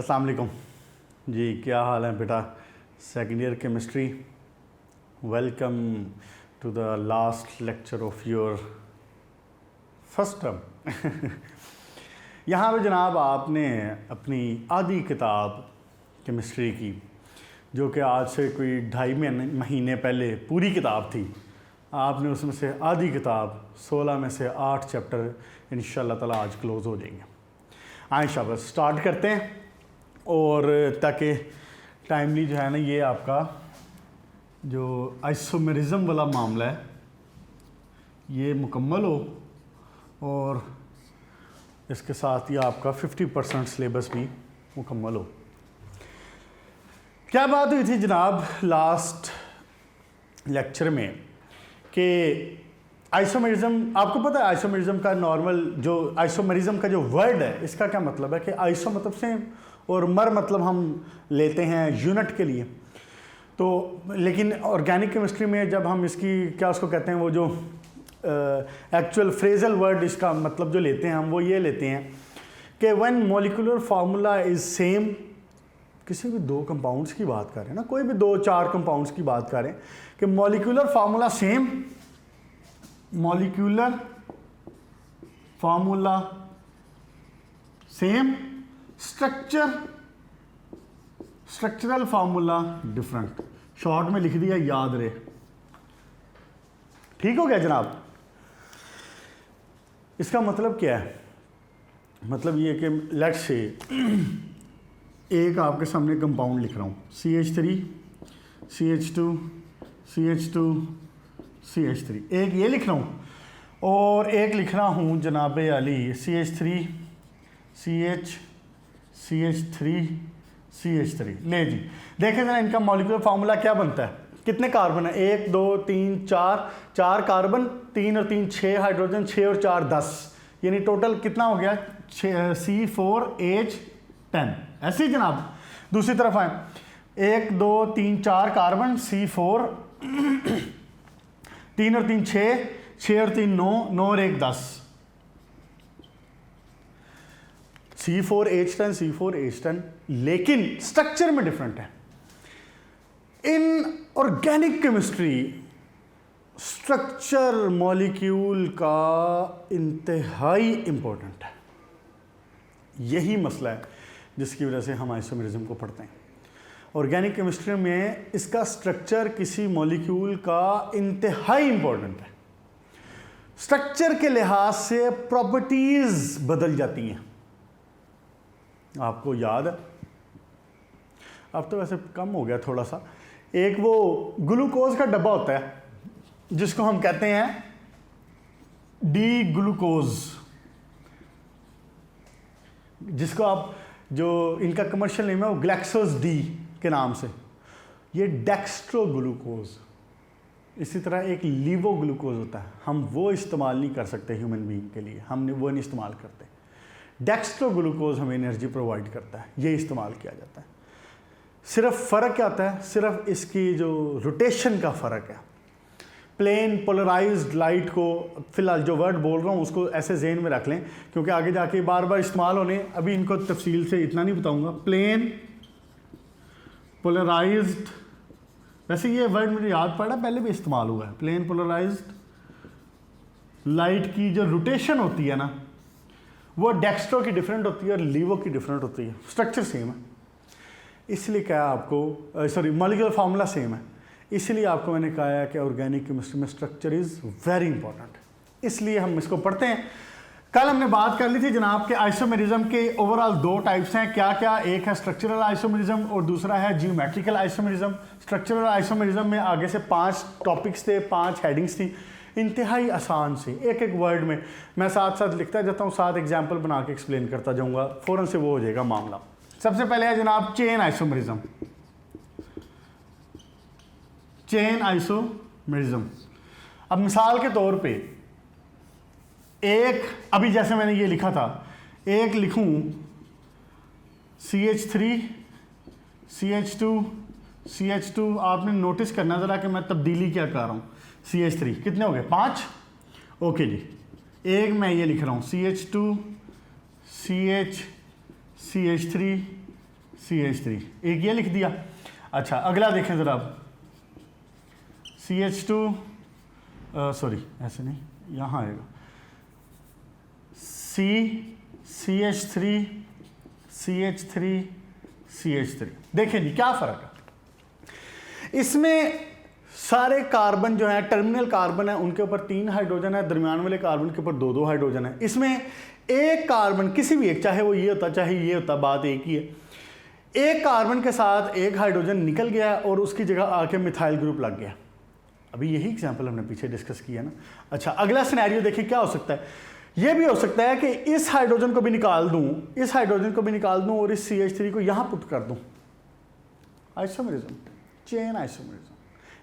अस्सलाम वालेकुम जी, क्या हाल है बेटा? Second year chemistry, welcome to the last lecture of your first term. यहाँ पे जनाब आपने अपनी आधी किताब केमिस्ट्री की, जो कि आज से कोई 2.5 महीने पहले पूरी किताब थी, आपने उसमें से आधी किताब 16 में से 8 चैप्टर इंशाल्लाह ताला आज क्लोज़ हो जाएंगे। आए शाबाश, स्टार्ट करते हैं और ताकि टाइमली जो है ना ये आपका जो आइसोमेरिज्म वाला मामला है ये मुकम्मल हो और इसके साथ ही आपका 50% सिलेबस भी मुकम्मल हो। क्या बात हुई थी जनाब लास्ट लेक्चर में कि आइसोमेरिज्म, आपको पता है आइसोमेरिज्म का नॉर्मल जो आइसोमेरिज्म का जो वर्ड है इसका क्या मतलब है कि आइसो मतलब सेम और मर मतलब हम लेते हैं यूनिट के लिए। तो लेकिन ऑर्गेनिक केमिस्ट्री में जब हम इसकी क्या उसको कहते हैं वो जो एक्चुअल फ्रेजल वर्ड इसका मतलब जो लेते हैं हम वो ये लेते हैं कि when molecular formula is same, किसी भी 2 कंपाउंड्स की बात करें ना, कोई भी 2-4 कंपाउंड्स की बात करें कि molecular formula same, molecular formula same, structural formula different. Short में लिख दिया, याद रहे। ठीक हो गया जनाब? इसका मतलब क्या है? मतलब ये कि लेट्स से एक आपके सामने कंपाउंड लिख रहा हूँ, CH3 CH2 CH2 CH3, एक ये लिख रहा हूँ और एक लिख रहा हूँ जनाब अली CH3 CH3 CH3। ले जी, देखें जरा इनका मॉलिक्यूलर फार्मूला क्या बनता है, कितने कार्बन है? 1 2 3 4 कार्बन, 3 और 3 6 हाइड्रोजन, 6 और 4 10, यानी टोटल कितना हो गया? C4H10। ऐसे ही जनाब दूसरी तरफ आए, 1 2 3 4 कार्बन, C4 3 और 3 6, 6 और 3 9, 9 और 1 10, C4H10 लेकिन स्ट्रक्चर में डिफरेंट है। In organic chemistry structure molecule का इंतहाई इंपॉर्टेंट है। यही मसला है जिसकी वजह से हम आइसोमेरिज्म को पढ़ते हैं। ऑर्गेनिक केमिस्ट्री में इसका स्ट्रक्चर किसी मॉलिक्यूल का इंतहाई इंपॉर्टेंट है। स्ट्रक्चर के लिहाज से प्रॉपर्टीज बदल जाती हैं। आपको याद है, अब तो वैसे कम हो गया थोड़ा सा, एक वो ग्लूकोज का डब्बा होता है जिसको हम कहते हैं डी ग्लूकोज, जिसको आप जो इनका कमर्शियल नेम है वो ग्लैक्सोज डी के नाम से, ये डेक्स्ट्रो ग्लूकोज। इसी तरह एक लीवो ग्लूकोज होता है, हम वो इस्तेमाल नहीं कर सकते ह्यूमन बीइंग के लिए, हम वो नहीं इस्तेमाल करते। डेक्स्ट्रो ग्लूकोज हमें एनर्जी प्रोवाइड करता है, ये इस्तेमाल किया जाता है। सिर्फ फ़र्क क्या होता है? सिर्फ इसकी जो रोटेशन का फ़र्क है। प्लेन पोलराइज्ड लाइट को, फिलहाल जो वर्ड बोल रहा हूँ उसको ऐसे जहन में रख लें क्योंकि आगे जाके बार बार इस्तेमाल होने, अभी इनको तफसील से इतना नहीं बताऊँगा। प्लेन पोलराइज्ड, वैसे ये वर्ड मुझे याद पड़ा, पहले भी इस्तेमाल हुआ है। प्लेन पोलराइज्ड लाइट की जो रोटेशन होती है ना वो डेक्स्ट्रो की डिफरेंट होती है और लीवो की डिफरेंट होती है। स्ट्रक्चर सेम है, इसलिए क्या आपको सॉरी मॉलिक्यूलर फार्मूला सेम है, इसलिए आपको मैंने कहा है कि ऑर्गेनिक केमिस्ट्री में स्ट्रक्चर इज़ वेरी इंपॉर्टेंट, इसलिए हम इसको पढ़ते हैं। कल हमने बात कर ली थी जनाब के आइसोमेरिज्म के ओवरऑल 2 टाइप्स हैं। क्या क्या? एक है स्ट्रक्चरल आइसोमेरिज्म और दूसरा है जियोमेट्रिकल आइसोमेरिज्म। स्ट्रक्चरल आइसोमेरिज्म में आगे से 5 टॉपिक्स थे, 5 हेडिंग्स थी, इंतहाई आसान से, एक एक वर्ड में मैं साथ साथ लिखता जाता हूँ, साथ एग्जाम्पल बना के एक्सप्लेन करता जाऊँगा, फ़ौरन से वो हो जाएगा मामला। सबसे पहले है जनाब चेन आइसोमेरिज्म। चेन आइसोमेरिज्म, अब मिसाल के तौर पे एक, अभी जैसे मैंने ये लिखा था, एक लिखूं CH3 CH2 आपने नोटिस करना ज़रा कि मैं तब्दीली क्या कर रहा हूँ। CH3 कितने हो गए? 5। ओके जी, एक मैं ये लिख रहा हूँ CH2 CH CH3 CH3, एक ये लिख दिया। अच्छा अगला देखें ज़रा आप, CH2 सॉरी ऐसे नहीं, यहाँ आएगा CH3 CH3 CH3। देखें जी क्या फ़र्क है इसमें। सारे कार्बन जो है टर्मिनल कार्बन है उनके ऊपर 3 हाइड्रोजन है, दरमियान वाले कार्बन के ऊपर 2-2 हाइड्रोजन है। इसमें एक कार्बन किसी भी एक, चाहे वो ये होता चाहे ये होता, बात एक ही है। एक कार्बन के साथ एक हाइड्रोजन निकल गया और उसकी जगह आके मिथाइल ग्रुप लग गया। अभी यही एग्जांपल हमने पीछे डिस्कस किया ना। अच्छा अगला सिनेरियो देखिए क्या हो सकता है। ये भी हो सकता है कि इस हाइड्रोजन को भी निकाल दूं, इस हाइड्रोजन को भी निकाल दूं और इस CH3 को यहां पुट कर दूं। Isomerism, chain isomerism.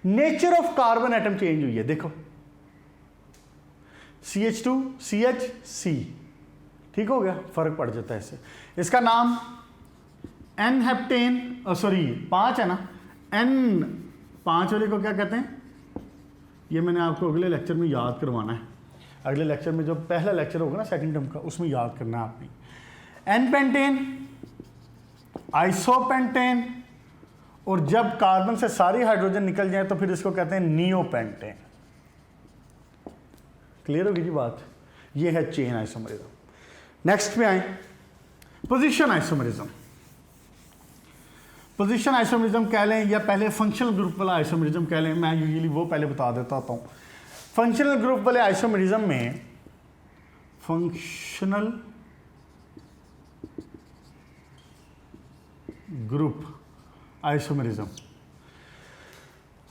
Nature of carbon atom change हुई है। देखो CH2 CH C, ठीक हो गया, फर्क पड़ जाता है इससे। इसका नाम N हेप्टेन, सॉरी 5 है ना, N5 वाले को क्या कहते हैं, ये मैंने आपको अगले लेक्चर में याद करवाना है। अगले लेक्चर में जो पहला लेक्चर होगा ना सेकंड टर्म का, उसमें याद करना है आपने। N पेंटेन, आइसोपेंटेन, और जब कार्बन से सारी हाइड्रोजन निकल जाए तो फिर इसको कहते हैं नियोपेंटेन। क्लियर होगी जी बात। ये है चेन आइसोमरिज्म। नेक्स्ट पे आए, पोजीशन आइसोमरिज्म। पोजीशन आइसोमरिज्म कह लें या पहले फंक्शनल ग्रुप वाला आइसोमरिज्म कह लें, मैं यूजुअली वो पहले बता देता हूं। फंक्शनल ग्रुप वाले आइसोमरिज्म में, फंक्शनल ग्रुप आइसोमरिज्म,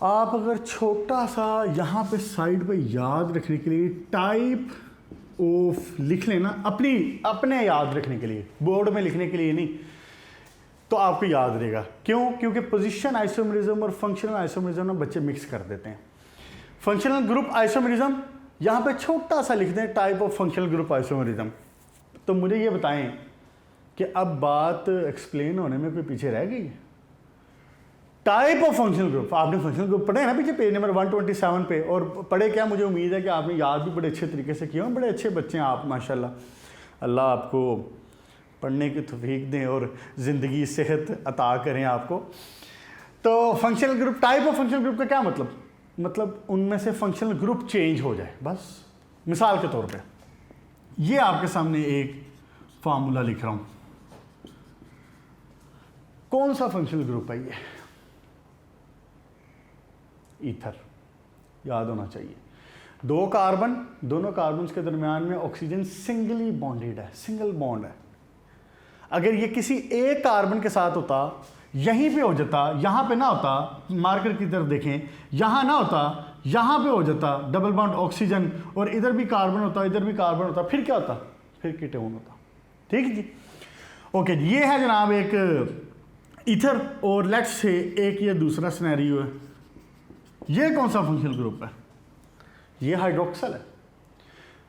आप अगर छोटा सा यहां पे साइड पे याद रखने के लिए टाइप ऑफ लिख लेना, अपने याद रखने के लिए, बोर्ड में लिखने के लिए नहीं, तो आपको याद रहेगा। क्यों? क्योंकि पोजीशन आइसोमरिज्म और फंक्शनल आइसोमरिज्म में बच्चे मिक्स कर देते हैं। फंक्शनल ग्रुप आइसोमरिज्म यहां पे छोटा सा लिख दें, type of functional group isomerism. तो मुझे ये बताएं कि अब बात एक्सप्लेन होने में कोई पीछे रह गई है? टाइप ऑफ फंक्शनल ग्रुप, आपने फंक्शनल ग्रुप पढ़े हैं ना पीछे पेज नंबर 127 पे, और पढ़े क्या, मुझे उम्मीद है कि आपने याद भी बड़े अच्छे तरीके से किया। बड़े अच्छे बच्चे हैं आप माशाल्लाह, अल्लाह आपको पढ़ने की तौफीक दें और ज़िंदगी सेहत अता करें आपको। तो functional group, type of functional group का क्या मतलब उनमें से फंक्शनल ग्रुप चेंज हो जाए, बस। मिसाल के तौर पे ये आपके सामने एक फार्मूला लिख रहा हूँ। कौन सा फंक्शनल ग्रुप है ये? ईथर, याद होना चाहिए। 2 कार्बन, दोनों कार्बन के दरमियान में ऑक्सीजन सिंगली बॉन्डेड है, सिंगल बॉन्ड है। अगर ये किसी एक कार्बन के साथ होता, यहीं पे हो जाता, यहाँ पे ना होता, मार्कर की तरफ देखें, यहाँ ना होता, यहाँ पे हो जाता डबल बॉन्ड ऑक्सीजन, और इधर भी कार्बन होता, इधर भी कार्बन होता, फिर क्या होता? फिर कीटोन होता। ठीक है जी, ओके जी। ये है जनाब एक ईथर, और लेट्स से एक ये दूसरा सिनेरियो है। ये कौन सा फंक्शनल ग्रुप है? ये हाइड्रोक्सल है।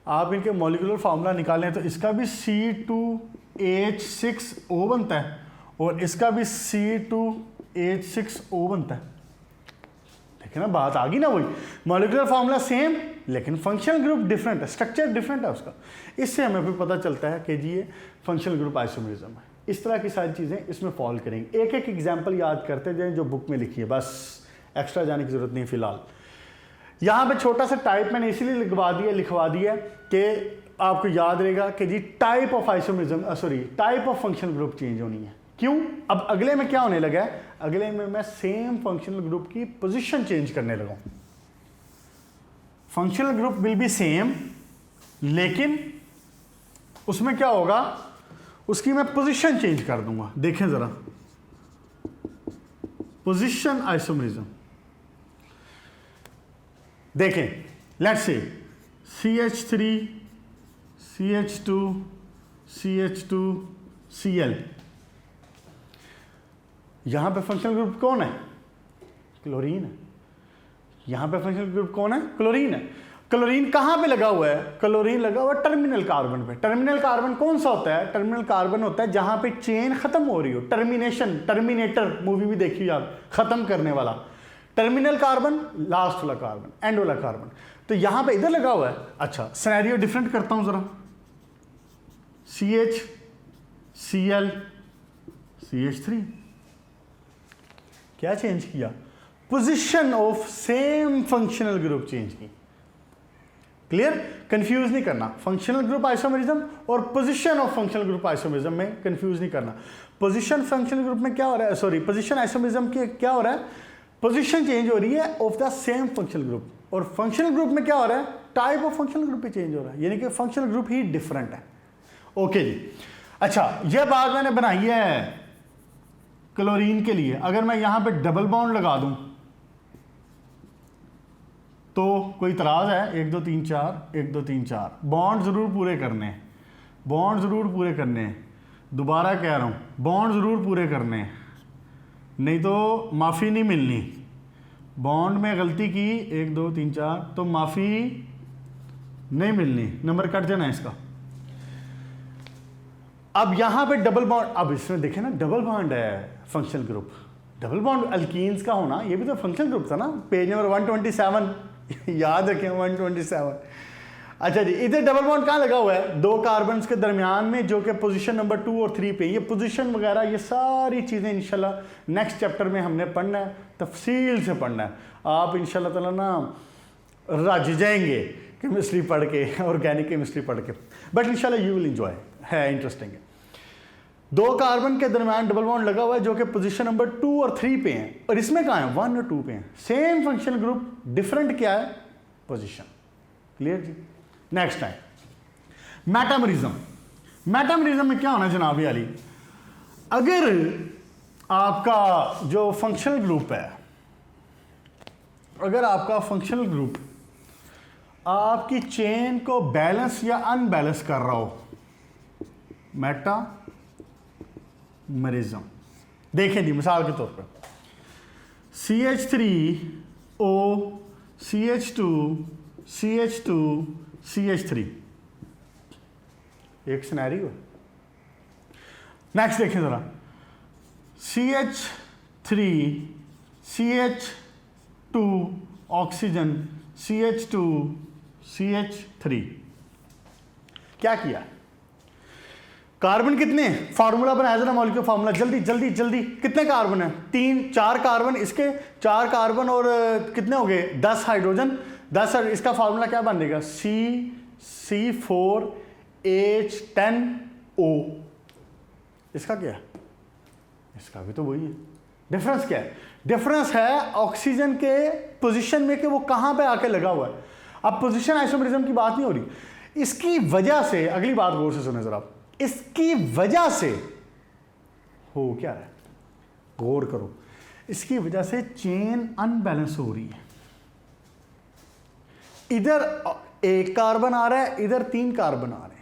आप इनके मॉलिक्यूलर फार्मूला निकालें तो इसका भी C2H6O बनता है और इसका भी C2H6O बनता है। देखिए ना, बात आ गई ना, वही मॉलिक्यूलर फार्मूला सेम लेकिन फंक्शनल ग्रुप डिफरेंट है, स्ट्रक्चर डिफरेंट है उसका। इससे हमें भी पता चलता है कि जी ये फंक्शनल ग्रुप आइसोमरिज्म है। इस तरह की सारी चीज़ें इसमें फॉल करेंगी। एक एक एग्जाम्पल याद करते जाएं जो बुक में लिखी है, बस एक्स्ट्रा जाने की जरूरत नहीं फिलहाल। यहाँ पे छोटा सा टाइप मैंने इसीलिए लिखवा दिया कि आपको याद रहेगा कि जी type of isomerism, sorry type of functional group change होनी है। क्यों? अब अगले में क्या होने लगा है, अगले में मैं सेम फंक्शनल ग्रुप की पोजीशन चेंज करने लगा। Functional group will be same, लेकिन उसमें क्या होगा, उसकी मैं पोजीशन चेंज कर दूंगा। देखें जरा, पोजीशन आइसोमरिज्म देखें, let's say CH3 CH2 CH2 Cl, यहां पे फंक्शनल ग्रुप कौन है? क्लोरीन है। यहां पे फंक्शनल ग्रुप कौन है? क्लोरीन है। क्लोरीन कहां पे लगा हुआ है? क्लोरीन लगा हुआ है टर्मिनल कार्बन पे। टर्मिनल कार्बन कौन सा होता है? टर्मिनल कार्बन होता है जहां पे चेन खत्म हो रही हो, टर्मिनेशन, टर्मिनेटर मूवी भी देखी आप, खत्म करने वाला। टर्मिनल कार्बन, लास्ट वाला कार्बन, एंड वाला कार्बन। तो यहां पे इधर लगा हुआ है। अच्छा, सिनेरियो डिफरेंट करता हूं जरा, CH Cl CH3। क्या चेंज किया? Position of same functional group change की। क्लियर? कंफ्यूज नहीं करना, फंक्शनल ग्रुप आइसोमेरिज्म और position of functional group isomerism में कंफ्यूज नहीं करना। पोजीशन फंक्शनल ग्रुप में क्या हो रहा है, सॉरी पोजीशन आइसोमेरिज्म के क्या हो रहा है, पोजीशन चेंज हो रही है of the same functional group, और फंक्शनल ग्रुप में क्या हो रहा है, type of functional group he change हो रहा है, यानी कि फंक्शनल ग्रुप ही डिफरेंट है। ओके जी, अच्छा यह बात मैंने बनाई है क्लोरीन के लिए। अगर मैं यहां पे डबल बॉन्ड लगा दूं तो कोई इतराज है? 1 2 3 4, 1 2 3 4, बॉन्ड जरूर पूरे करने हैं, बॉन्ड जरूर पूरे करने हैं। दोबारा कह रहा हूं, बॉन्ड जरूर पूरे करने हैं, नहीं तो माफ़ी नहीं मिलनी। बॉन्ड में गलती की 1 2 3 4 तो माफ़ी नहीं मिलनी, नंबर कट जाना है इसका। अब यहां पे डबल बॉन्ड, अब इसमें देखें ना डबल बॉन्ड है functional group, double bond alkenes का होना, ये भी तो फंक्शनल ग्रुप था ना। पेज नंबर 127 याद रखें 127। अच्छा जी, इधर डबल बॉन्ड कहाँ लगा हुआ है? 2 कार्बन के दरमियान में, जो कि पोजीशन नंबर 2 और 3 पे। ये पोजीशन वगैरह ये सारी चीज़ें इंशाल्लाह नेक्स्ट चैप्टर में हमने पढ़ना है, तफसील से पढ़ना है। आप इंशाल्लाह ताला ना रज जाएंगे केमिस्ट्री पढ़ के, ऑर्गेनिक केमिस्ट्री पढ़ के, बट इंशाल्लाह यू विल एंजॉय, है इंटरेस्टिंग है। 2 कार्बन के दरमियान डबल बॉन्ड लगा हुआ है जो कि पोजीशन नंबर 2 और 3 पे हैं, और इसमें कहाँ है? 1 और 2 पे हैं। सेम फंक्शनल ग्रुप, डिफरेंट क्या है? पोजीशन। क्लियर जी? Next time metamerism. मेटामरिज्म में क्या होना जनाब अली, अगर आपका जो फंक्शनल ग्रुप है, अगर आपका फंक्शनल ग्रुप आपकी चेन को बैलेंस या अनबैलेंस कर रहा हो, मेटामरिज्म। देखें जी मिसाल के तौर पर CH3O CH2 CH2 CH3 एक सिनेरियो। नेक्स्ट देखें जरा, CH3 CH2 oxygen CH2 CH3। क्या किया? कार्बन कितने? फार्मूला बनाया जरा, मॉलिक्यूलर फार्मूला, जल्दी जल्दी जल्दी। कितने कार्बन है? 3 4 कार्बन, इसके 4 कार्बन और कितने हो गए? 10 हाइड्रोजन, 10। इसका फार्मूला क्या बन जाएगा? C4H10O। इसका क्या है? इसका भी तो वही है। डिफरेंस क्या है? डिफरेंस है ऑक्सीजन के पोजीशन में कि वो कहां पे आके लगा हुआ है। अब पोजीशन आइसोमेरिज्म की बात नहीं हो रही। इसकी वजह से, अगली बात गौर से सुने जरा, इसकी वजह से हो क्या रहा है, गौर करो। इसकी वजह से चेन अनबैलेंस हो रही है। इधर 1 कार्बन आ रहा है, इधर 3 कार्बन आ रहे हैं,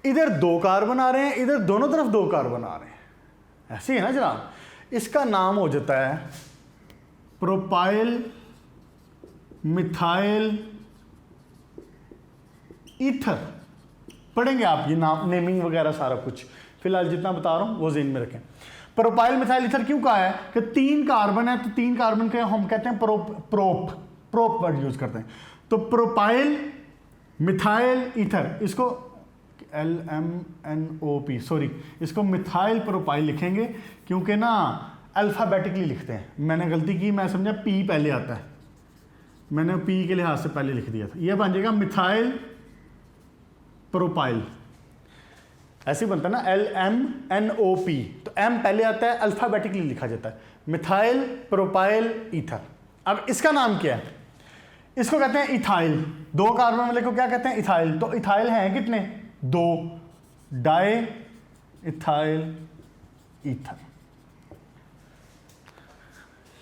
इधर 2 कार्बन आ रहे हैं, इधर दोनों तरफ 2 कार्बन आ रहे हैं। ऐसे ही है ना जनाब। इसका नाम हो जाता है प्रोपाइल मिथाइल ईथर। पढ़ेंगे आप ये नाम, नेमिंग वगैरह सारा कुछ, फिलहाल जितना बता रहा हूं वो ज़हन में रखें। प्रोपाइल मिथाइल ईथर क्यों कहा है कि 3 कार्बन है, तो 3 कार्बन के हम कहते हैं प्रोप वर्ड यूज करते हैं। तो प्रोपाइल मिथाइल ईथर, इसको LMNOP, सॉरी इसको मिथाइल प्रोपाइल लिखेंगे क्योंकि ना अल्फाबेटिकली लिखते हैं। मैंने गलती की, मैं समझा P पहले आता है, मैंने P के लिहाज से पहले लिख दिया था। यह बन जाएगा मिथाइल प्रोपाइल, ऐसे बनता है ना LMNOP, तो M पहले आता है, अल्फाबेटिकली लिखा जाता है, मिथाइल प्रोपाइल ईथर। अब इसका नाम क्या है? इसको कहते हैं इथाइल। 2 कार्बन वाले को क्या कहते हैं? इथाइल। तो इथाइल हैं कितने? 2, डाई इथाइल ईथर।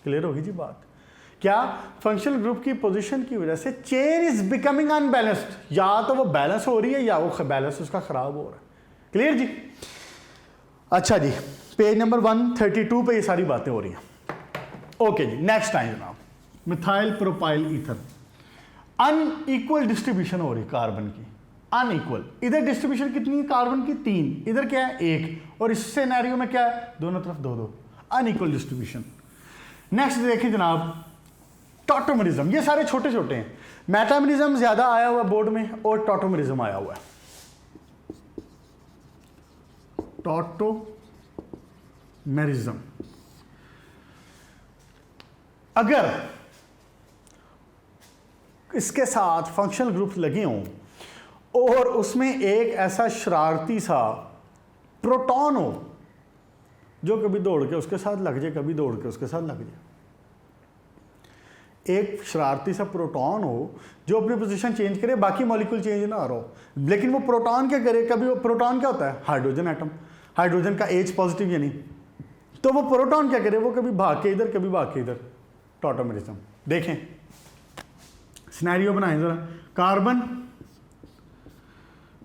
क्लियर होगी जी बात? क्या फंक्शनल ग्रुप की पोजीशन की वजह से चेन इज बिकमिंग अनबैलेंस्ड, या तो वो बैलेंस हो रही है या वो बैलेंस उसका खराब हो रहा है। क्लियर जी? अच्छा जी, पेज नंबर 132 पे ये सारी बातें हो रही हैं। ओके जी, नेक्स्ट टाइम जनाब, methyl propyl ether. Unequal distribution हो रही कार्बन की, अनइक्वल। इधर डिस्ट्रीब्यूशन कितनी है कार्बन की? 3, इधर क्या है? 1, और इस सिनेरियो में क्या है? दोनों तरफ 2-2, अनइक्वल डिस्ट्रीब्यूशन। नेक्स्ट देखिए जनाब, टॉटोमरिज्म। ये सारे छोटे छोटे हैं। मेटामरिज्म ज्यादा आया हुआ बोर्ड में और टॉटोमरिज्म आया हुआ है। मेरिज्म। अगर इसके साथ फंक्शनल ग्रुप लगे हों और उसमें एक ऐसा शरारती सा प्रोटॉन हो जो कभी दौड़ के उसके साथ लग जाए, कभी दौड़ के उसके साथ लग जाए, एक शरारती सा प्रोटॉन हो जो अपनी पोजीशन चेंज करे, बाकी मॉलिक्यूल चेंज ना हो, लेकिन वो प्रोटॉन क्या करे, कभी वो प्रोटॉन क्या होता है, हाइड्रोजन एटम, हाइड्रोजन का H पॉजिटिव यानी, तो वो प्रोटॉन क्या करे, वो कभी भाग के इधर कभी भाग के इधर, टॉटोमेरिज्म। देखें सिनेरियो बनाएं जरा, carbon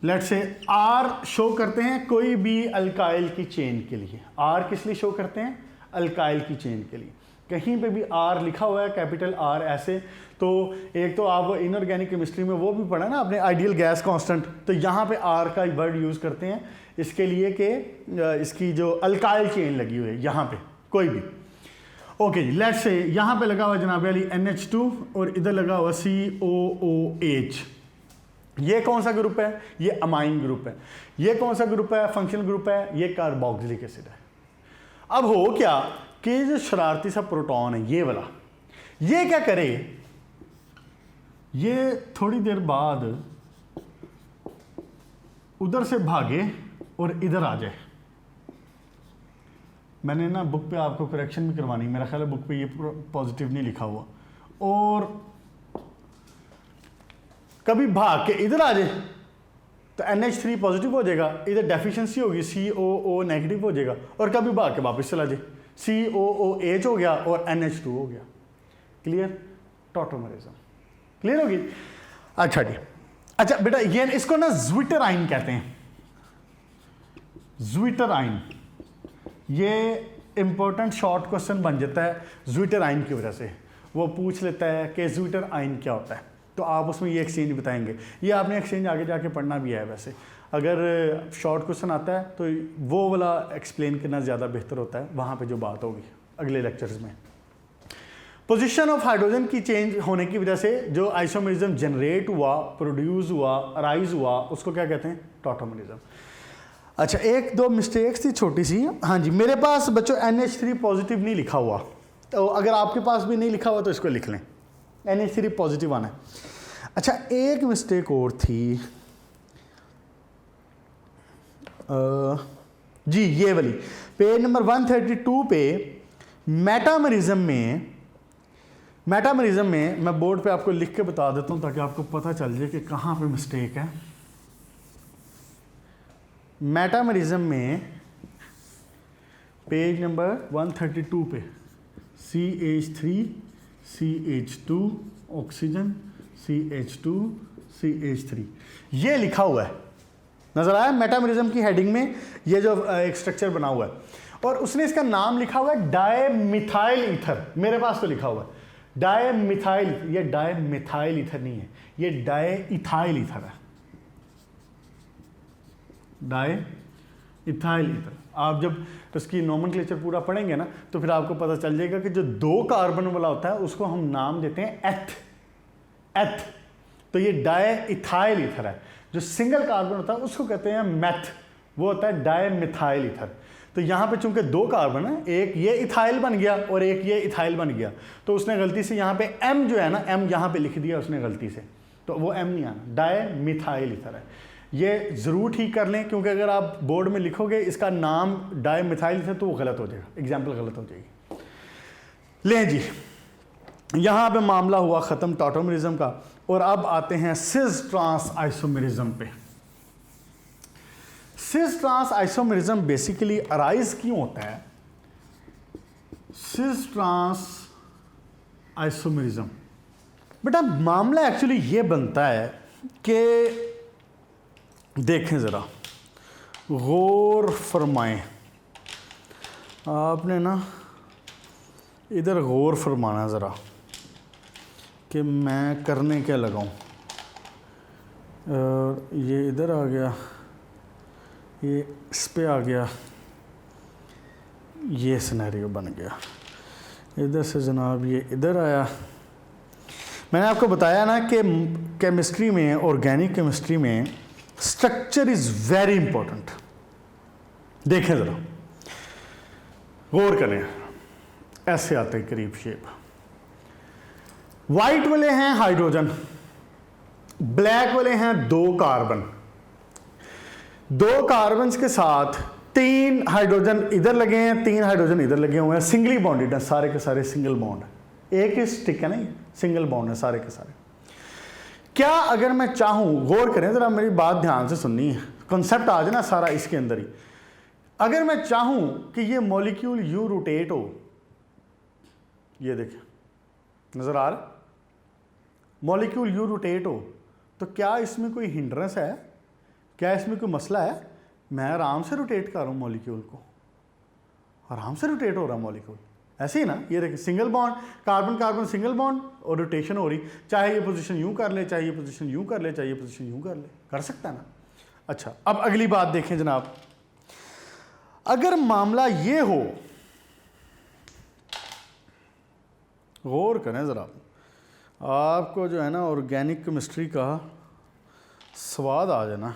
let's say R show करते हैं कोई भी अल्काइल की चेन के लिए, R किस लिए शो करते हैं, अल्काइल की चेन के लिए, कहीं पे भी R लिखा हुआ है कैपिटल R ऐसे, तो एक तो आप इनऑर्गेनिक केमिस्ट्री में वो भी पढ़ा ना आपने, आइडियल गैस कांस्टेंट, तो यहाँ पे R का वर्ड यूज़ करते हैं इसके लिए कि इसकी जो अल्काइल चेन लगी हुई है यहाँ पे कोई भी। ओके जी, लेट्स से यहाँ पे लगा हुआ जनाब अली NH2 और इधर लगा हुआ COOH, ये कौन सा ग्रुप है, ये अमाइन ग्रुप है, ये कौन सा ग्रुप है, फंक्शनल ग्रुप है, ये कार्बोक्सिलिक एसिड है। अब हो क्या कि जो शरारती सा प्रोटॉन है ये वाला, ये क्या करे, ये थोड़ी देर बाद उधर से भागे और इधर आ जाए। मैंने ना बुक पे आपको करेक्शन भी करवानी, मेरा ख्याल है बुक पे ये पॉजिटिव नहीं लिखा हुआ, और कभी भाग के इधर आ जाए तो NH3 पॉजिटिव हो जाएगा, इधर डेफिशिएंसी होगी COO नेगेटिव हो जाएगा, और कभी भाग के वापस चला जाए, COOH हो गया और NH2 हो गया। क्लियर, टॉटोमेरिज्म क्लियर होगी। अच्छा जी, अच्छा बेटा ये इसको ना ज़्विटर-आइन कहते हैं, ज़्विटर-आइन, ये इंपॉर्टेंट शॉर्ट क्वेश्चन बन जाता है ज़्विटर-आइन की वजह से, वो पूछ लेता है कि ज़्विटर-आइन क्या होता है, तो आप उसमें ये एक्सचेंज बताएंगे, ये आपने एक्सचेंज आगे जाके पढ़ना भी है, वैसे अगर शॉर्ट क्वेश्चन आता है तो वो वाला एक्सप्लेन करना ज़्यादा बेहतर होता है, वहाँ पे जो बात होगी अगले लेक्चर्स में। पोजीशन ऑफ हाइड्रोजन की चेंज होने की वजह से जो आइसोमेरिज्म जनरेट हुआ, प्रोड्यूस हुआ, अराइज हुआ, उसको क्या कहते हैं, टॉटोमेरिज्म। अच्छा एक दो मिस्टेक्स थी छोटी सी, हाँ जी, मेरे पास बच्चों NH3 पॉजिटिव नहीं लिखा हुआ, तो अगर आपके पास भी नहीं लिखा हुआ तो इसको लिख लें, NH3 पॉजिटिव आना है। अच्छा एक मिस्टेक और थी जी, ये वाली पेज नंबर 132 पे मेटामेरिज्म में मैं बोर्ड पे आपको लिख के बता देता हूँ ताकि आपको पता चल जाए कि कहाँ पे मिस्टेक है। मेटामेरिज्म में पेज नंबर 132 पे CH3 CH2 oxygen CH2 CH3 ये लिखा हुआ है, नजर आया मेटामेरिज्म की हेडिंग में, ये जो एक स्ट्रक्चर बना हुआ है, और उसने इसका नाम लिखा हुआ है डायमिथाइल ईथर, मेरे पास तो लिखा हुआ है डायमिथाइल, ये डायमिथाइल ईथर नहीं है, ये डायइथाइल ईथर है, डायइथाइल ईथर। आप जब उसकी नोमेनक्लेचर पूरा पढ़ेंगे ना तो फिर आपको पता चल जाएगा कि जो 2 कार्बन वाला होता है उसको हम नाम देते हैं एथ, तो ये डायइथाइल ईथर है। जो सिंगल कार्बन होता है उसको कहते हैं मेथ, वो होता है डायमिथाइल ईथर। तो यहाँ पे चूंकि 2 कार्बन है, एक ये इथाइल बन गया और एक ये इथाइल बन गया, तो उसने गलती से यहाँ पे M जो है ना, M यहाँ पे लिख दिया उसने गलती से, तो वो M नहीं आना, डायमिथाइल ईथर है। ये ज़रूर ठीक कर लें, क्योंकि अगर आप बोर्ड में लिखोगे इसका नाम डायमिथाइल ईथर तो वो गलत हो जाएगा, एग्जाम्पल गलत हो जाएगी। लें जी, यहाँ पे मामला हुआ ख़त्म टॉटोमेरिज्म का, और अब आते हैं सिस ट्रांस आइसोमेरिज्म पे। Cis trans isomerism basically arise क्यों होता है? सिस ट्रांस आइसोमेरिज्म बेटा मामला एक्चुअली ये बनता है कि देखें ज़रा, गौर फरमाएं, आपने ना इधर गौर फरमाना ज़रा कि मैं करने क्या लगाऊं। ये इधर आ गया, ये इस पे आ गया, ये सिनेरियो बन गया, इधर से जनाब ये इधर आया। मैंने आपको बताया ना कि केमिस्ट्री में, ऑर्गेनिक केमिस्ट्री में स्ट्रक्चर इज़ वेरी इंपॉर्टेंट। देखें ज़रा, गौर करें, ऐसे आते हैं करीब शेप। वाइट वाले हैं हाइड्रोजन, ब्लैक वाले हैं दो कार्बन, दो कार्बन के साथ तीन हाइड्रोजन इधर लगे हैं, तीन हाइड्रोजन इधर लगे हुए हैं, सिंगली बॉन्डेड है, सारे के सारे सिंगल बॉन्ड है, एक ही स्टिक है ना, सिंगल बॉन्ड है सारे के सारे। क्या अगर मैं चाहूं, गौर करें जरा, मेरी बात ध्यान से सुननी है, कॉन्सेप्ट आ जाए ना सारा इसके अंदर ही। अगर मैं चाहूं कि ये मॉलिक्यूल यू रोटेट हो, ये देखिए नजर आ रहा, मॉलिक्यूल यू रोटेट हो, तो क्या इसमें कोई हिंड्रेंस है, क्या इसमें कोई मसला है? मैं आराम से रोटेट कर रहा हूं मॉलिक्यूल को, आराम से रोटेट हो रहा मॉलिक्यूल, ऐसे ही ना। ये देखिए single bond, carbon carbon single bond और रोटेशन हो रही, चाहे ये पोजीशन यूं कर ले, चाहे ये पोजीशन यूं कर ले, चाहे ये पोजीशन यूं कर ले, कर सकता है ना। अच्छा, अब अगली बात देखें जनाब, अगर मामला ये हो, गौर करें जरा, आपको जो है ना ऑर्गेनिक केमिस्ट्री का स्वाद आ जाए ना,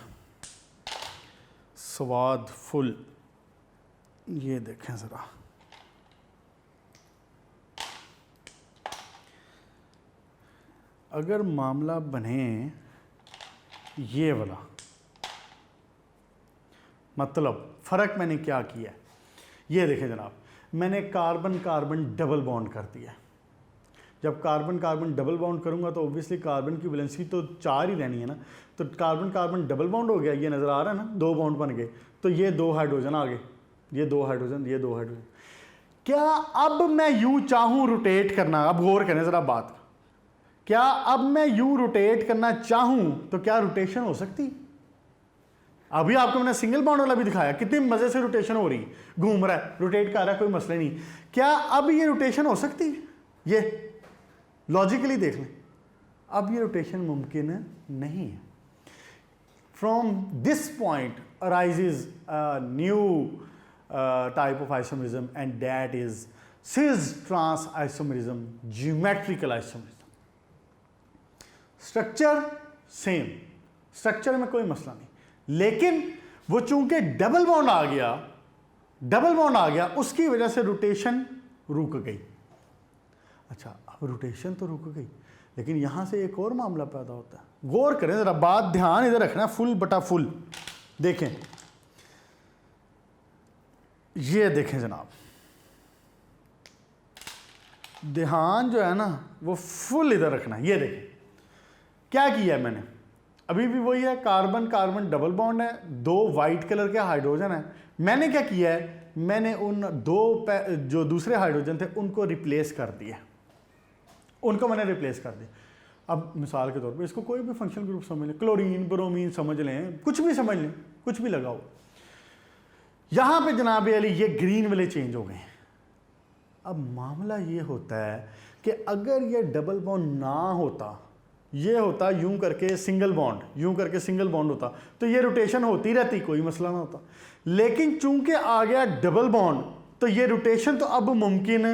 स्वाद फुल। ये देखें जरा, अगर मामला बने ये वाला, मतलब फर्क मैंने क्या किया है, ये देखें जनाब, मैंने कार्बन कार्बन डबल बॉन्ड कर दिया। जब कार्बन कार्बन डबल बॉन्ड करूंगा तो ऑब्वियसली कार्बन की वैलेंसी तो 4 ही रहनी है ना, तो कार्बन कार्बन डबल बॉन्ड हो गया, ये नज़र आ रहा है ना, 2 बॉन्ड बन गए, तो ये 2 हाइड्रोजन आ गए, ये 2 हाइड्रोजन, ये 2 हाइड्रोजन। क्या अब मैं यूं चाहूं रोटेट करना, अब गौर करें जरा बात, क्या अब मैं यूं रोटेट करना चाहूं तो क्या रोटेशन हो सकती? अभी आपको मैंने सिंगल बॉन्ड वाला भी दिखाया, कितनी मजे से रोटेशन हो रही, घूम रहा है, रोटेट कर रहा है, कोई मसला नहीं। क्या अब ये रोटेशन हो सकती? ये लॉजिकली देख लें, अब ये रोटेशन मुमकिन नहीं है। From this point arises a new type of isomerism and that is cis trans isomerism, geometrical isomerism. Structure same, structure में कोई मसला नहीं, लेकिन वो चूंकि डबल बॉन्ड आ गया, डबल बॉन्ड आ गया, उसकी वजह से रोटेशन रुक गई। अच्छा, अब रोटेशन तो रुक गई, लेकिन यहां से एक और मामला पैदा होता है। गौर करें जरा, बात ध्यान इधर रखना, फुल बटा फुल देखें, ये देखें जनाब, ध्यान जो है ना वो फुल इधर रखना। ये देखें क्या किया है मैंने, अभी भी वही है, कार्बन कार्बन डबल बॉन्ड है, 2 वाइट कलर के हाइड्रोजन है। मैंने क्या किया है, मैंने उन 2 जो दूसरे हाइड्रोजन थे उनको रिप्लेस कर दिया, उनको मैंने रिप्लेस कर दिया। अब मिसाल के तौर पे इसको कोई भी फंक्शनल ग्रुप समझ लें, क्लोरीन ब्रोमीन समझ लें, कुछ भी समझ लें, कुछ भी लगाओ, यहां पे जनाब अली ये ग्रीन वाले चेंज हो गए। अब मामला ये होता है कि अगर ये डबल बॉन्ड ना होता, ये होता यूं करके सिंगल बॉन्ड, यूं करके सिंगल बॉन्ड होता, तो ये रोटेशन होती रहती, कोई मसला ना होता। लेकिन चूंकि आ गया डबल बॉन्ड, तो ये रोटेशन तो अब मुमकिन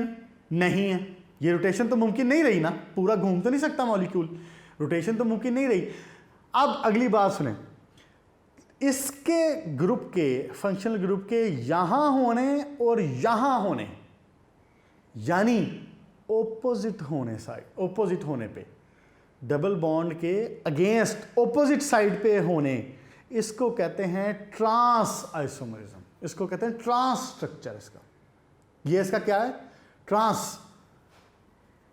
नहीं है, ये रोटेशन तो मुमकिन नहीं रही ना, पूरा घूम तो नहीं सकता मॉलिक्यूल, रोटेशन तो मुमकिन नहीं रही। अब अगली बात सुने, इसके ग्रुप के, फंक्शनल ग्रुप के यहां होने और यहां होने, यानी ओपोजिट होने साइड, ओपोजिट होने पे, डबल बॉन्ड के अगेंस्ट ओपोजिट साइड पे होने, इसको कहते हैं ट्रांस आइसोमेरिज्म, इसको कहते हैं ट्रांस स्ट्रक्चर। इसका ये इसका क्या है, ट्रांस।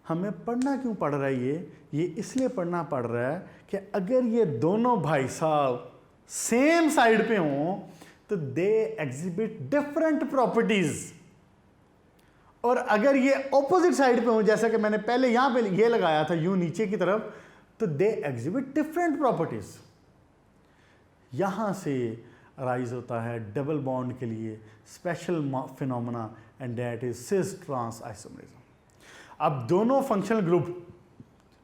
हमें पढ़ना क्यों पड़ रहा है ये इसलिए पढ़ना पड़ रहा है कि अगर ये दोनों भाई साहब सेम साइड पे हों तो दे एग्जिबिट डिफरेंट प्रॉपर्टीज, और अगर ये ऑपोजिट साइड पे हो, जैसा कि मैंने पहले यहां पे ये लगाया था यूं नीचे की तरफ, तो दे एग्जिबिट डिफरेंट प्रॉपर्टीज। यहां से राइज होता है डबल बॉन्ड के लिए special phenomena and that is cis trans isomerism. अब दोनों फंक्शनल ग्रुप,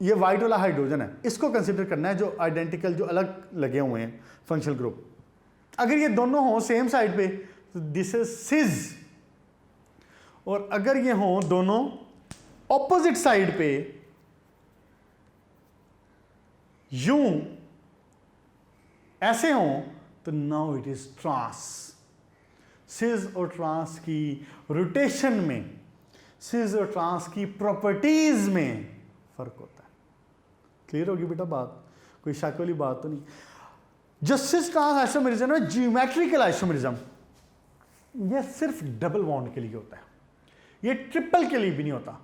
ये वाइट वाला हाइड्रोजन है, इसको कंसिडर करना है, जो आइडेंटिकल, जो अलग लगे हुए हैं फंक्शनल ग्रुप, अगर ये दोनों हो सेम साइड पे तो दिस इज सिस, और अगर ये हो दोनों ऑपोजिट साइड पे यूं ऐसे हो तो नाउ इट इज ट्रांस। सिस और ट्रांस की रोटेशन में, सिस और ट्रांस की प्रॉपर्टीज में फर्क होता है। क्लियर होगी बेटा बात? कोई शक वाली बात तो नहीं। जो सिस ट्रांस आइसोमेरिज्म है, ज्योमेट्रिकल आइसोमेरिज्म, यह सिर्फ डबल बॉन्ड के लिए होता है, ये ट्रिपल के लिए भी नहीं होता।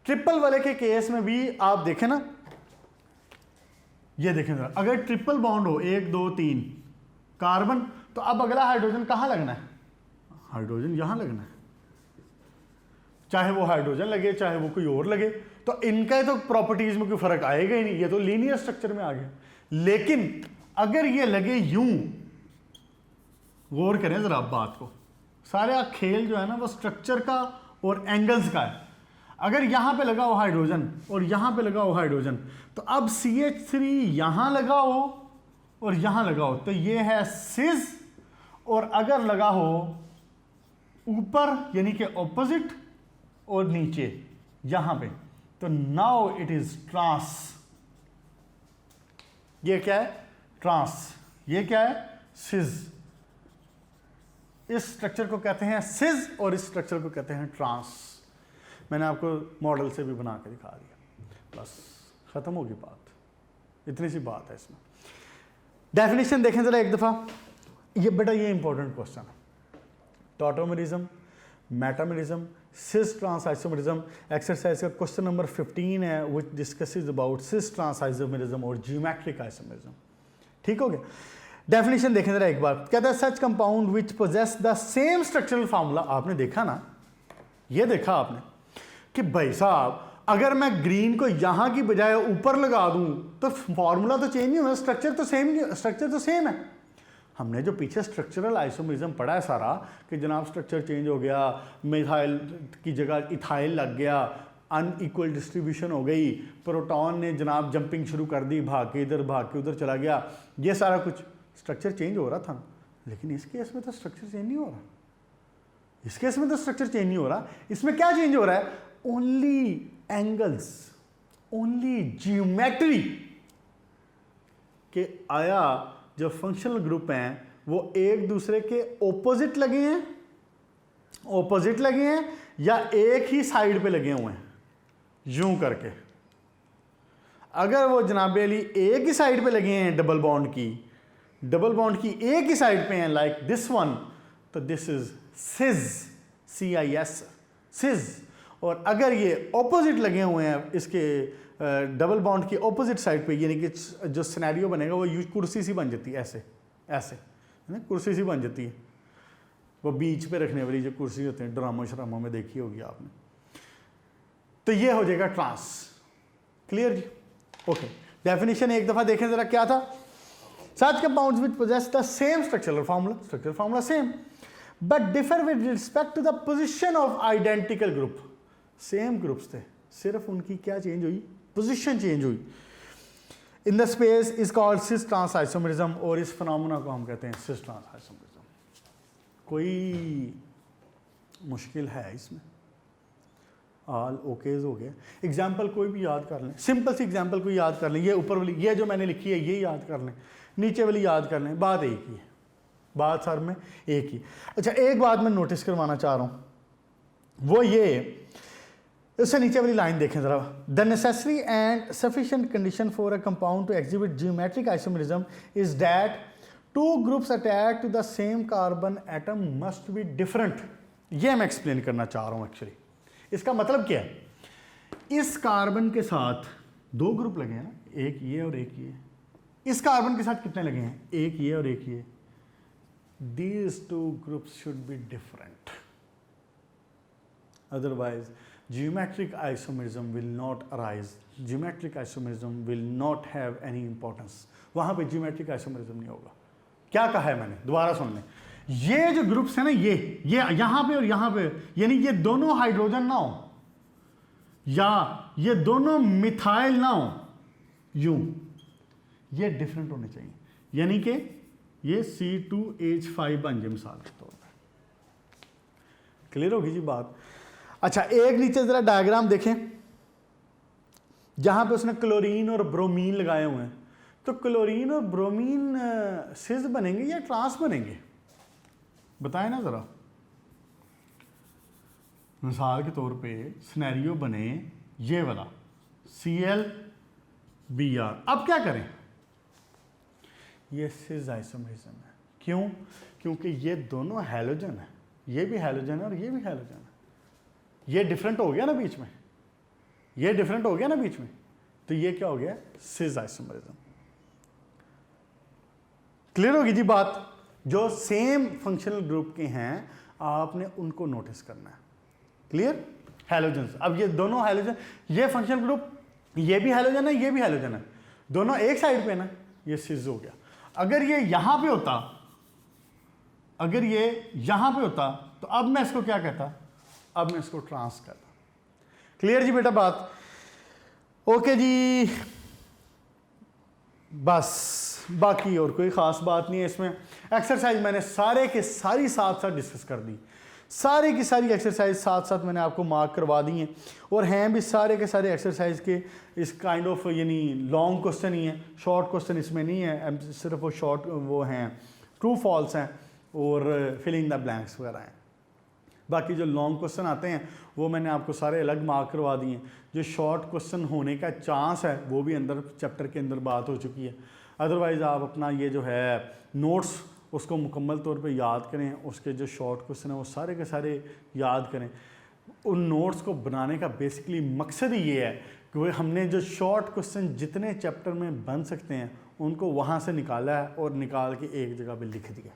ट्रिपल वाले के केस में भी आप देखें ना, ये देखें जरा, अगर ट्रिपल बॉन्ड हो 1 2 3 कार्बन, तो अब अगला हाइड्रोजन कहां लगना है? हाइड्रोजन यहां लगना है, चाहे वो हाइड्रोजन लगे चाहे वो कोई और लगे, तो इनका तो प्रॉपर्टीज में कोई फर्क आएगा ही नहीं, ये तो लीनियर स्ट्रक्चर में आ गया। लेकिन अगर ये लगे यूं, गौर करें जरा आप बात को, सारे खेल जो है ना वो स्ट्रक्चर का और एंगल्स का है। अगर यहां पे लगा हो हाइड्रोजन और यहां पे लगा हो हाइड्रोजन, तो अब CH3 यहां लगा हो और यहां लगा हो, तो ये है सिस। और अगर लगा हो ऊपर यानी कि ऑपोजिट और नीचे यहां पे, तो नाउ इट इज ट्रांस। ये क्या है? ट्रांस। ये क्या है? सिस। इस स्ट्रक्चर को कहते हैं सिस और इस स्ट्रक्चर को कहते हैं ट्रांस। मैंने आपको मॉडल से भी बना के दिखा दिया, बस खत्म होगी बात, इतनी सी बात है इसमें। डेफिनेशन देखें जरा एक दफा, ये बेटा ये इंपॉर्टेंट क्वेश्चन है। Tautomerism, metamerism, cis trans isomerism, exercise का क्वेश्चन नंबर 15 है, which discusses about cis trans isomerism और ज्योमेट्रिक आइसोमेरिज्म। ठीक हो गया? डेफिनेशन देखें जरा एक बार, कहता है such compound which possesses the same structural formula. आपने देखा ना, ये देखा आपने कि भाई साहब अगर मैं ग्रीन को यहां की बजाय ऊपर लगा दूं तो फार्मूला तो चेंज नहीं होगा, स्ट्रक्चर तो सेम है। हमने जो पीछे स्ट्रक्चरल आइसोमेरिज्म पढ़ा है सारा, कि जनाब स्ट्रक्चर चेंज हो गया, मिथाइल की जगह इथाइल लग गया, अनइक्वल डिस्ट्रीब्यूशन हो गई, प्रोटॉन ने जनाब जंपिंग शुरू कर दी, भाग के इधर भाग के उधर चला गया, ये सारा कुछ स्ट्रक्चर चेंज हो रहा था। लेकिन इस केस में तो स्ट्रक्चर चेंज नहीं हो रहा, इस केस में तो स्ट्रक्चर चेंज नहीं हो रहा। इसमें क्या चेंज हो रहा है? ओनली एंगल्स, ओनली ज्योमेट्री के आया जो फंक्शनल ग्रुप हैं वो एक दूसरे के ऑपोजिट लगे हैं या एक ही साइड पे लगे हुए हैं, यूं करके। अगर वो जनाबे अली एक ही साइड पे लगे हैं डबल बॉन्ड की एक ही साइड पे हैं, लाइक दिस वन, तो दिस इज सिस, CIS, सिस। और अगर ये ऑपोजिट लगे हुए हैं इसके डबल बॉन्ड की ऑपोजिट साइड पे, यानी कि जो सिनेरियो बनेगा वो कुर्सी सी बन जाती है, ऐसे है ना, कुर्सी सी बन जाती है, वो बीच पे रखने वाली जो कुर्सी होती है, ड्रामा श्रामा में देखी होगी आपने। तो ये हो जाएगा ट्रांस। क्लियर जी? ओके, डेफिनेशन एक दफा देखें जरा क्या था। Such compounds which possess the same structural formula same, but differ with respect to the position of identical group. Same groups थे, सिर्फ उनकी क्या चेंज हुई? पोजीशन चेंज हुई। In the space is called cis trans isomerism, और इस phenomena को हम कहते हैं cis trans isomerism। कोई मुश्किल है इसमें? ऑल ओकेज हो गया। एग्जाम्पल कोई भी याद कर लें, सिंपल सी एग्जाम्पल कोई याद कर लें, ये ऊपर वाली ये जो मैंने लिखी है ये याद कर लें, नीचे वाली याद कर लें, बात एक ही है, बात सर में एक ही। अच्छा, एक बात मैं नोटिस करवाना चाह रहा हूँ, वो ये, उससे नीचे वाली लाइन देखें जरा। The necessary and sufficient condition for a compound to exhibit geometric isomerism is that two groups attached to the same carbon atom must be different. ये मैं एक्सप्लेन करना चाह रहा हूँ एक्चुअली। इसका मतलब क्या है? इस कार्बन के साथ दो ग्रुप लगे हैं ना, एक ये और एक ये। इस कार्बन के साथ कितने लगे हैं? एक ये और एक ये। These two groups should be different. Otherwise, geometric isomerism will not arise. Geometric isomerism will not have any importance. वहां पे geometric isomerism नहीं होगा। क्या कहा है मैंने? दोबारा सुन लें। ये जो ग्रुप्स है ना, ये यहां पे और यहां पे, यानी ये दोनों हाइड्रोजन ना हो या ये दोनों मिथाइल ना हो, यूं, ये डिफरेंट होने चाहिए, यानी कि ये C2H5 बन जाए मिसाल के तौर पर। क्लियर होगी जी बात? अच्छा, एक नीचे जरा डायग्राम देखें, जहां पे उसने क्लोरीन और ब्रोमीन लगाए हुए हैं। तो क्लोरीन और ब्रोमीन सिस बनेंगे या ट्रांस बनेंगे? बताएं ना जरा। मिसाल के तौर पे सिनेरियो बने ये वाला ClBr। अब क्या करें, ये सिस आइसोमरिज्म है। क्यों? क्योंकि ये दोनों हैलोजन है, ये भी हैलोजन है और ये भी हैलोजन है। ये डिफरेंट हो गया ना बीच में, ये डिफरेंट हो गया ना बीच में, तो ये क्या हो गया, सिस आइसोमरिज्म। क्लियर होगी जी बात? जो सेम फंक्शनल ग्रुप के हैं आपने उनको नोटिस करना है। क्लियर? हैलोजन। अब ये दोनों हैलोजन, ये फंक्शनल ग्रुप, ये भी हैलोजन है, ये भी हैलोजन है, दोनों एक साइड पे ना, ये सिस हो गया। अगर ये यहां पे होता, अगर ये यहां पे होता तो अब मैं इसको क्या कहता, अब मैं इसको ट्रांस कहता। क्लियर जी बेटा बात? ओके जी, बस बाकी और कोई ख़ास बात नहीं है इसमें। एक्सरसाइज मैंने सारे के सारी साथ साथ डिस्कस कर दी, सारी की सारी एक्सरसाइज साथ साथ मैंने आपको मार्क करवा दी हैं, और हैं भी सारे के सारे एक्सरसाइज के इस काइंड ऑफ, यानी लॉन्ग क्वेश्चन ही है, शॉर्ट क्वेश्चन इसमें नहीं है, सिर्फ वो शॉर्ट वो हैं, ट्रू फॉल्स हैं और फिल इन द ब्लैंक्स वगैरह हैं। बाकी जो लॉन्ग क्वेश्चन आते हैं वो मैंने आपको सारे अलग मार्क करवा दिए हैं। जो शॉर्ट क्वेश्चन होने का चांस है वो भी अंदर चैप्टर के अंदर बात हो चुकी है। अदरवाइज़ आप अपना ये जो है नोट्स उसको मुकम्मल तौर पे याद करें, उसके जो शॉर्ट क्वेश्चन है वो सारे के सारे याद करें। उन नोट्स को बनाने का बेसिकली मकसद ही ये है कि हमने जो शॉर्ट क्वेश्चन जितने चैप्टर में बन सकते हैं उनको वहाँ से निकाला है और निकाल के एक जगह पे लिख दिया।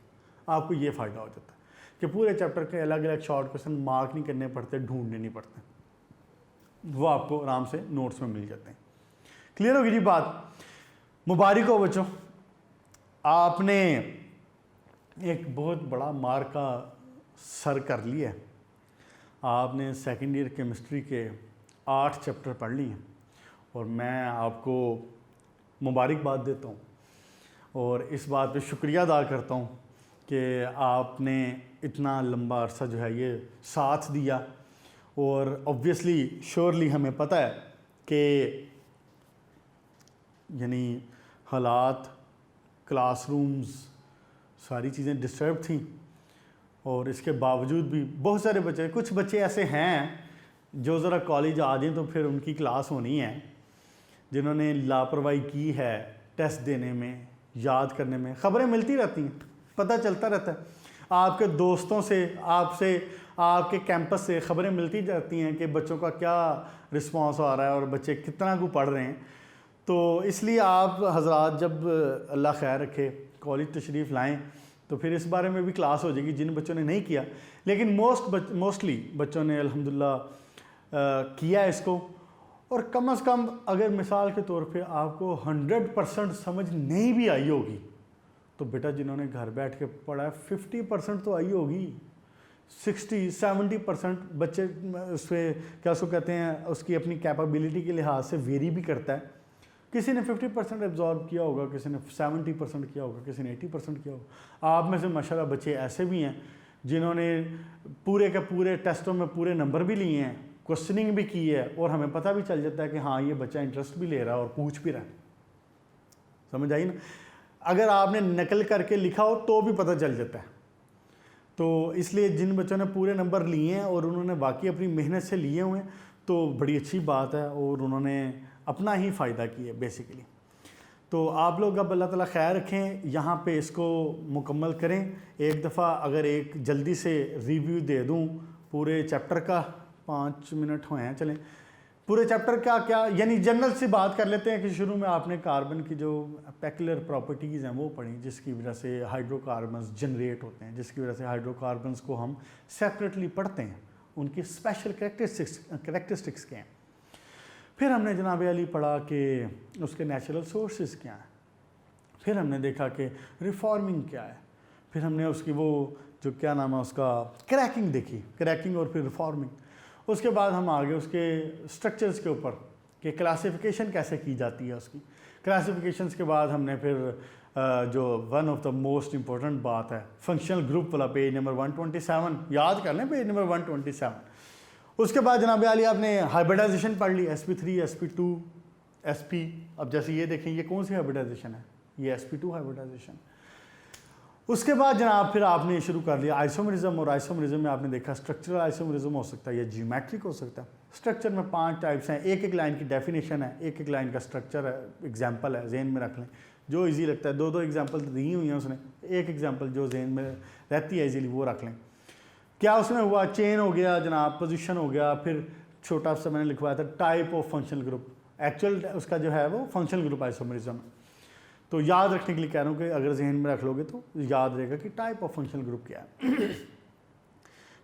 आपको ये फ़ायदा हो जाता है कि पूरे चैप्टर के अलग अलग शॉर्ट क्वेश्चन मार्क नहीं करने पड़ते, ढूंढने नहीं पड़ते, वो आपको आराम से नोट्स में मिल जाते हैं। क्लियर होगी जी बात? मुबारक हो बच्चों, आपने एक बहुत बड़ा मार्क का सर कर लिया। आपने सेकेंड ईयर केमिस्ट्री के 8 चैप्टर पढ़ लिए हैं और मैं आपको मुबारकबाद देता हूँ और इस बात पे शुक्रिया अदा करता हूँ कि आपने इतना लंबा अरसा जो है ये साथ दिया। और ऑब्वियसली श्योरली हमें पता है कि यानी हालात, क्लासरूम्स, सारी चीज़ें डिस्टर्ब थी और इसके बावजूद भी बहुत सारे बच्चे, कुछ बच्चे ऐसे हैं जो ज़रा कॉलेज आ जाएं तो फिर उनकी क्लास होनी है, जिन्होंने लापरवाही की है टेस्ट देने में, याद करने में। ख़बरें मिलती रहती हैं, पता चलता रहता है, आपके दोस्तों से, आपसे, आपके कैंपस से ख़बरें मिलती जाती हैं कि बच्चों का क्या रिस्पांस आ रहा है और बच्चे कितना को पढ़ रहे हैं। तो इसलिए आप हजरात जब अल्लाह खैर रखे कॉलेज तशरीफ़ लाएं तो फिर इस बारे में भी क्लास हो जाएगी जिन बच्चों ने नहीं किया। लेकिन मोस्टली बच्चों ने अल्हम्दुलिल्लाह किया इसको। और कम से कम अगर मिसाल के तौर पे आपको 100% समझ नहीं भी आई होगी तो बेटा जिन्होंने घर बैठ के पढ़ा है 50% तो आई होगी। 60-70% बच्चे उस पर क्या उसको कहते हैं, उसकी अपनी कैपेबिलिटी के लिहाज से वेरी भी करता है। किसी ने 50% एब्जॉर्ब किया होगा, किसी ने 70% किया होगा, किसी ने 80% किया होगा। आप में से माशाल्लाह बच्चे ऐसे भी हैं जिन्होंने पूरे के पूरे टेस्टों में पूरे नंबर भी लिए हैं, क्वेश्चनिंग भी की है और हमें पता भी चल जाता है कि हाँ ये बच्चा इंटरेस्ट भी ले रहा है और पूछ भी रहा है। समझ आई ना? अगर आपने नकल करके लिखा हो तो भी पता चल जाता है। तो इसलिए जिन बच्चों ने पूरे नंबर लिए हैं और उन्होंने बाकी अपनी मेहनत से लिए हुए हैं तो बड़ी अच्छी बात है और उन्होंने अपना ही फ़ायदा किया बेसिकली। तो आप लोग अब अल्लाह ताला खैर रखें, यहाँ पे इसको मुकम्मल करें। एक दफ़ा अगर एक जल्दी से रिव्यू दे दूँ पूरे चैप्टर का, 5 मिनट हुए हैं, चलें पूरे चैप्टर का क्या, यानी जनरल से बात कर लेते हैं कि शुरू में आपने कार्बन की जो पेक्युलर प्रॉपर्टीज़ हैं वो पढ़ी, जिसकी वजह से हाइड्रोकार्बन्स जनरेट होते हैं, जिसकी वजह से हाइड्रोकार्बन्स को हम सेपरेटली पढ़ते हैं, उनकी स्पेशल करेक्टरिस्टिक्स क्या हैं। फिर हमने जनाब अली पढ़ा कि उसके नेचुरल सोर्सेज क्या हैं। फिर हमने देखा कि रिफॉर्मिंग क्या है। फिर हमने उसकी वो जो क्या नाम है उसका क्रैकिंग देखी, क्रैकिंग और फिर रिफॉर्मिंग। उसके बाद हम आगे उसके स्ट्रक्चर्स के ऊपर कि क्लासिफिकेशन कैसे की जाती है उसकी। क्लासिफिकेशंस के बाद हमने फिर जो one of the most important बात है फंक्शनल ग्रुप वाला पेज नंबर 127, याद कर लें पेज नंबर 127। उसके बाद जनाब अली आपने हाइब्रिडाइजेशन पढ़ ली, sp3, sp2, sp। अब जैसे ये देखें ये कौन सी हाइब्रिडाइजेशन है, ये sp2 हाइब्रिडाइजेशन। उसके बाद जनाब फिर आपने शुरू कर लिया आइसोमरिज्म, और आइसोमरिज्म में आपने देखा स्ट्रक्चरल आइसोमरिज्म हो सकता है या जियोमेट्रिक हो सकता है। स्ट्रक्चर में 5 टाइप्स हैं, एक एक लाइन की डेफिनेशन है, एक एक लाइन का स्ट्रक्चर है, एग्जाम्पल है, जहन में रख लें जो इजी लगता है। 2 एग्जाम्पल दी हुई हैं उसने, एक एग्जाम्पल जो जहन में रहती है इजीली वो रख लें। क्या उसमें हुआ, चेन हो गया जनाब, पोजीशन हो गया, फिर छोटा सा मैंने लिखवाया था type of functional group, actual उसका जो है वो फंक्शनल ग्रुप आइसोमरिज्म। तो याद रखने के लिए कह रहा हूँ कि अगर जहन में रख लोगे तो याद रहेगा कि टाइप ऑफ फंक्शनल ग्रुप क्या है।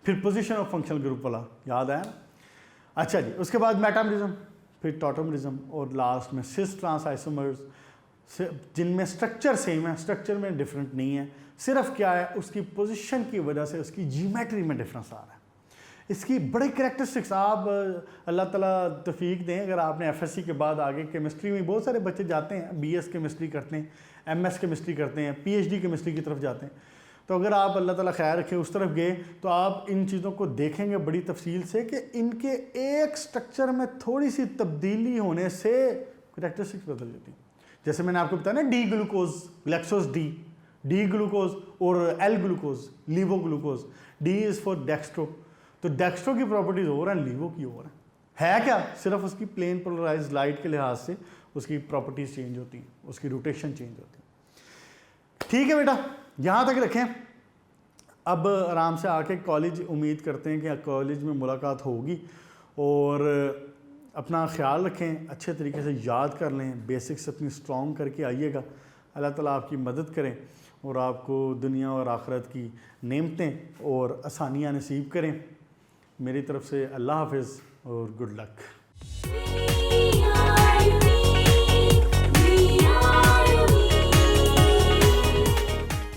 फिर पोजीशन ऑफ फंक्शनल ग्रुप वाला याद आया। अच्छा जी, उसके बाद मेटामरिज्म, फिर टॉटोमरिज्म, और लास्ट में सिस ट्रांस आइसोमर्स, जिनमें स्ट्रक्चर सेम है, स्ट्रक्चर में डिफरेंट नहीं है, सिर्फ क्या है उसकी पोजीशन की वजह से उसकी जियोमेट्री में डिफरेंस आ रहा है। इसकी बड़ी करैक्टरिस्टिक्स आप अल्लाह ताला तौफीक दें, अगर आपने एफएससी के बाद आगे केमिस्ट्री में बहुत सारे बच्चे जाते हैं, बीएस केमिस्ट्री करते हैं, एमएस केमिस्ट्री करते हैं, पीएचडी केमिस्ट्री की तरफ जाते हैं, तो अगर आप अल्लाह ताला खैर रखे उस तरफ गए तो आप इन चीज़ों को देखेंगे बड़ी तफसील से कि इनके एक स्ट्रक्चर में थोड़ी सी तब्दीली होने से करैक्टरिस्टिक्स बदल जाती हैं। जैसे मैंने आपको बताया ना, डी ग्लूकोज, ग्लैक्सोज डी ग्लूकोज, और L glucose, laevo glucose. D is for dextro, तो डेक्स्ट्रो की प्रॉपर्टीज और हैं, लीवो की और है क्या, सिर्फ उसकी प्लेन पोलराइज्ड लाइट के लिहाज से उसकी प्रॉपर्टीज चेंज होती हैं, उसकी रोटेशन चेंज होती है। ठीक है बेटा, यहाँ तक रखें। अब आराम से आके कॉलेज उम्मीद करते हैं कि कॉलेज में मुलाकात होगी, और अपना ख्याल रखें, अच्छे तरीके से याद कर लें, बेसिक्स अपनी स्ट्रॉन्ग करके आइएगा। अल्लाह ताला आपकी मदद करें और आपको दुनिया और आखिरत की नेमतें और आसानियाँ नसीब करें। मेरी तरफ से अल्लाह हाफ़िज़ और गुड लक।